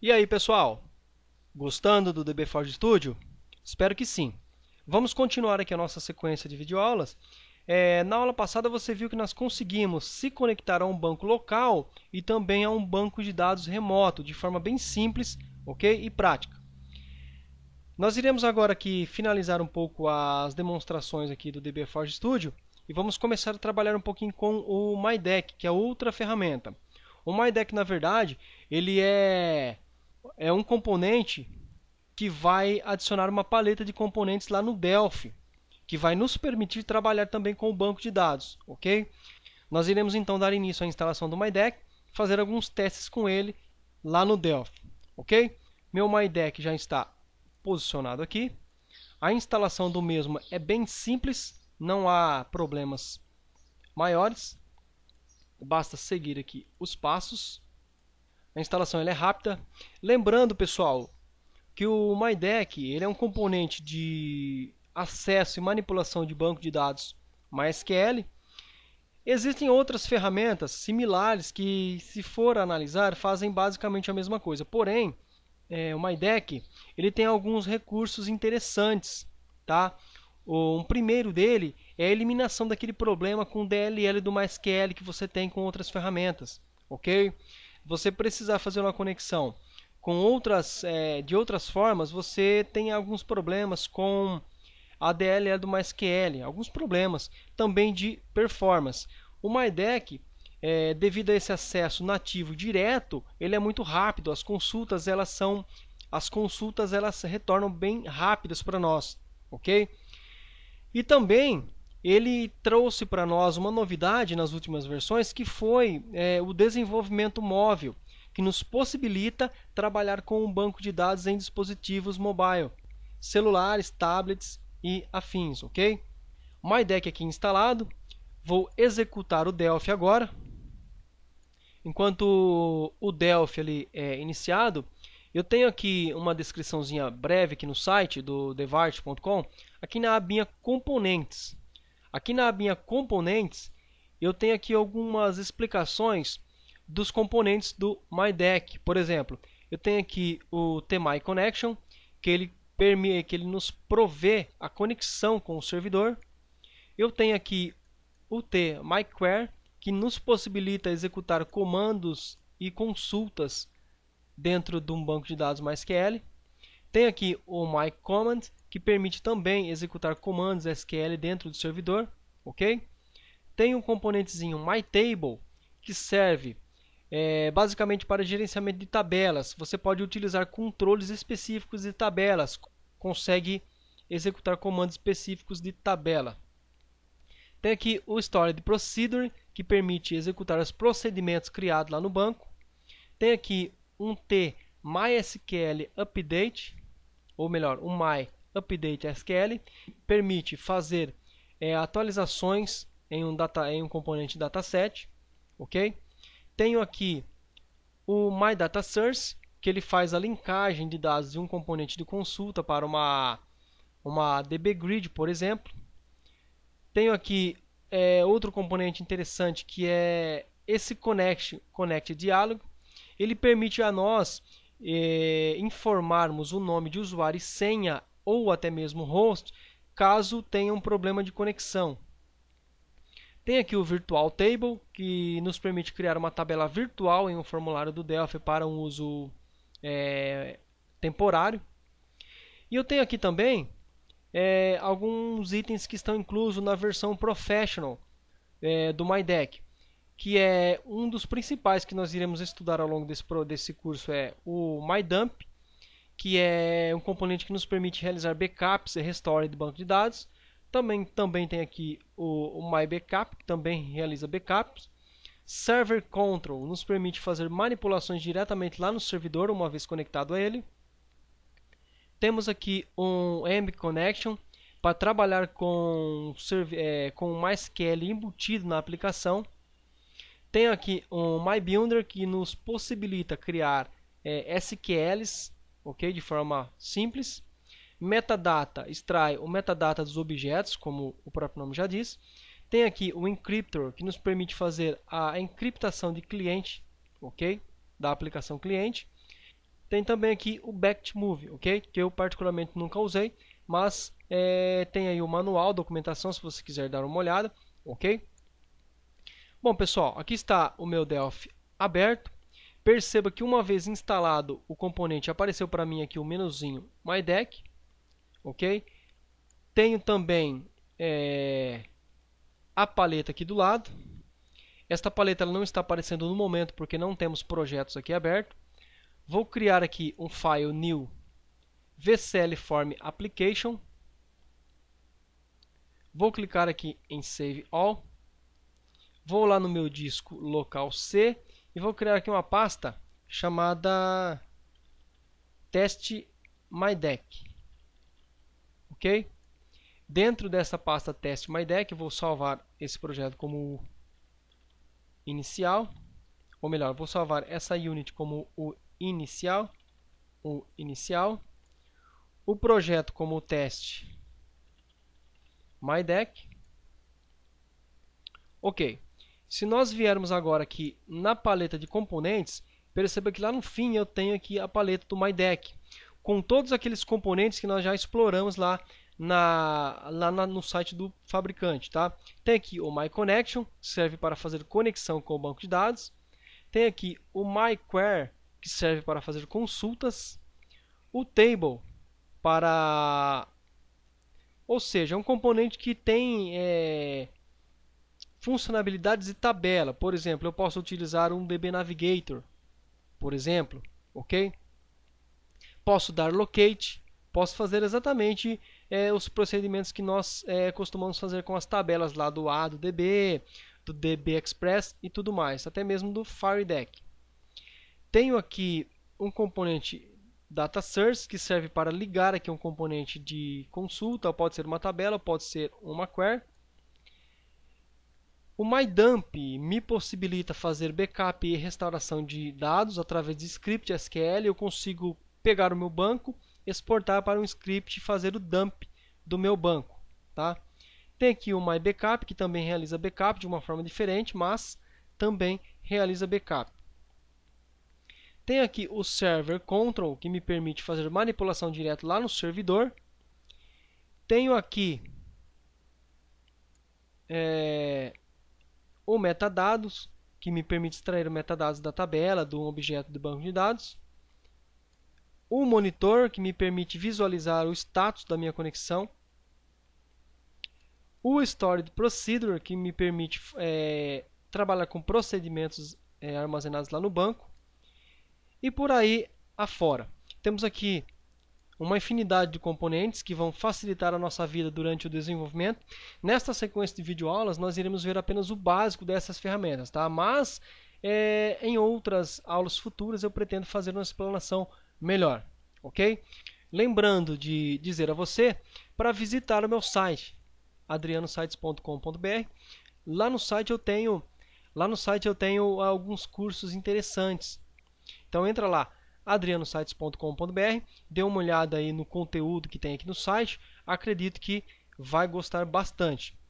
E aí, pessoal? Gostando do dbForge Studio? Espero que sim. Vamos continuar aqui a nossa sequência de videoaulas. Na aula passada você viu que nós conseguimos se conectar a um banco local e também a um banco de dados remoto, de forma bem simples, ok? E prática. Nós iremos agora aqui finalizar um pouco as demonstrações aqui do dbForge Studio e vamos começar a trabalhar um pouquinho com o MyDeck, que é outra ferramenta. O MyDeck, na verdade, ele é um componente que vai adicionar uma paleta de componentes lá no Delphi, que vai nos permitir trabalhar também com o banco de dados, ok? Nós iremos então dar início à instalação do MyDeck, fazer alguns testes com ele lá no Delphi, ok? Meu MyDeck já está posicionado aqui. A instalação do mesmo é bem simples, não há problemas maiores. Basta seguir aqui os passos. A instalação é rápida. Lembrando, pessoal, que o MyDeck ele é um componente de acesso e manipulação de banco de dados MySQL. Existem outras ferramentas similares que, se for analisar, fazem basicamente a mesma coisa. Porém, o MyDeck ele tem alguns recursos interessantes, tá? Um primeiro dele é a eliminação daquele problema com o DLL do MySQL que você tem com outras ferramentas, ok? Você precisar fazer uma conexão com de outras formas, você tem alguns problemas com a DLL do MySQL, alguns problemas também de performance. O MyDeck, devido a esse acesso nativo direto, ele é muito rápido. As consultas elas retornam bem rápidas para nós, ok? E também ele trouxe para nós uma novidade nas últimas versões, que foi o desenvolvimento móvel, que nos possibilita trabalhar com um banco de dados em dispositivos mobile, celulares, tablets e afins, ok? MyDeck aqui instalado. Vou executar o Delphi agora. Enquanto o Delphi ali é iniciado, eu tenho aqui uma descriçãozinha breve aqui no site do devart.com, aqui na abinha Componentes. Aqui na abinha Componentes, eu tenho aqui algumas explicações dos componentes do MyDeck. Por exemplo, eu tenho aqui o TMyConnection, que ele nos provê a conexão com o servidor. Eu tenho aqui o TMyQuery, que nos possibilita executar comandos e consultas dentro de um banco de dados MySQL. Tem aqui o MyCommand, que permite também executar comandos SQL dentro do servidor, ok? Tem um componentezinho MyTable, que serve basicamente para gerenciamento de tabelas. Você pode utilizar controles específicos de tabelas, consegue executar comandos específicos de tabela. Tem aqui o Stored Procedure, que permite executar os procedimentos criados lá no banco. Tem aqui um TMySQL Update, ou melhor, um MyUpdateSQL, permite fazer atualizações em um componente dataset, ok? Tenho aqui o MyDataSource, que ele faz a linkagem de dados de um componente de consulta para uma DBGrid, por exemplo. Tenho aqui outro componente interessante, que é esse Connect Dialog. Ele permite a nós informarmos o nome de usuário e senha, ou até mesmo host, caso tenha um problema de conexão. Tem aqui o Virtual Table, que nos permite criar uma tabela virtual em um formulário do Delphi para um uso temporário. E eu tenho aqui também alguns itens que estão inclusos na versão Professional do MyDeck, que é um dos principais que nós iremos estudar ao longo desse curso, é o MyDump, que é um componente que nos permite realizar backups e restore de banco de dados. Também tem aqui o MyBackup, que também realiza backups. Server Control nos permite fazer manipulações diretamente lá no servidor, uma vez conectado a ele. Temos aqui um Emb Connection para trabalhar com MySQL embutido na aplicação. Tem aqui um MyBuilder, que nos possibilita criar SQLs, ok, de forma simples. Metadata extrai o metadata dos objetos, como o próprio nome já diz. Tem aqui o Encryptor, que nos permite fazer a encriptação de cliente, ok, da aplicação cliente. tem também aqui o Back to Movie, ok? Que eu particularmente nunca usei, mas tem aí o manual, documentação, se você quiser dar uma olhada, ok? Bom, pessoal, aqui está o meu Delphi aberto. Perceba que uma vez instalado o componente, apareceu para mim aqui o menuzinho MyDeck, ok? Tenho também a paleta aqui do lado. Esta paleta ela não está aparecendo no momento porque não temos projetos aqui abertos. Vou criar aqui um file new VCL Form Application. Vou clicar aqui em Save All. Vou lá no meu disco local C e vou criar aqui uma pasta chamada Test MyDeck. Ok? Dentro dessa pasta Test MyDeck, eu vou salvar esse projeto como inicial, ou melhor, vou salvar essa unit como o inicial, o projeto como o teste MyDeck. Ok. Se nós viermos agora aqui na paleta de componentes, perceba que lá no fim eu tenho aqui a paleta do MyDeck, com todos aqueles componentes que nós já exploramos lá no site do fabricante. Tá? Tem aqui o MyConnection, que serve para fazer conexão com o banco de dados. Tem aqui o MyQuery, que serve para fazer consultas. O Table, ou seja, é um componente que tem funcionalidades de tabela. Por exemplo, eu posso utilizar um DB Navigator, por exemplo, ok? Posso dar locate, posso fazer exatamente os procedimentos que nós costumamos fazer com as tabelas lá do A, do DB Express e tudo mais, até mesmo do FireDeck. Tenho aqui um componente Data Source, que serve para ligar aqui um componente de consulta, pode ser uma tabela, pode ser uma query. O MyDump me possibilita fazer backup e restauração de dados através de script SQL. Eu consigo pegar o meu banco, exportar para um script e fazer o dump do meu banco. Tá? Tem aqui o MyBackup, que também realiza backup de uma forma diferente, mas também realiza backup. Tem aqui o Server Control, que me permite fazer manipulação direta lá no servidor. Tenho aqui o metadados, que me permite extrair o metadados da tabela, de um objeto do banco de dados. O monitor, que me permite visualizar o status da minha conexão. O Stored Procedure, que me permite trabalhar com procedimentos armazenados lá no banco. E por aí afora. Temos aqui uma infinidade de componentes que vão facilitar a nossa vida durante o desenvolvimento. Nesta sequência de videoaulas, nós iremos ver apenas o básico dessas ferramentas, tá? Mas em outras aulas futuras eu pretendo fazer uma explanação melhor, ok? Lembrando de dizer a você para visitar o meu site, adrianosites.com.br. Lá no site eu tenho alguns cursos interessantes. Então entra lá, adrianosites.com.br, dê uma olhada aí no conteúdo que tem aqui no site. Acredito que vai gostar bastante.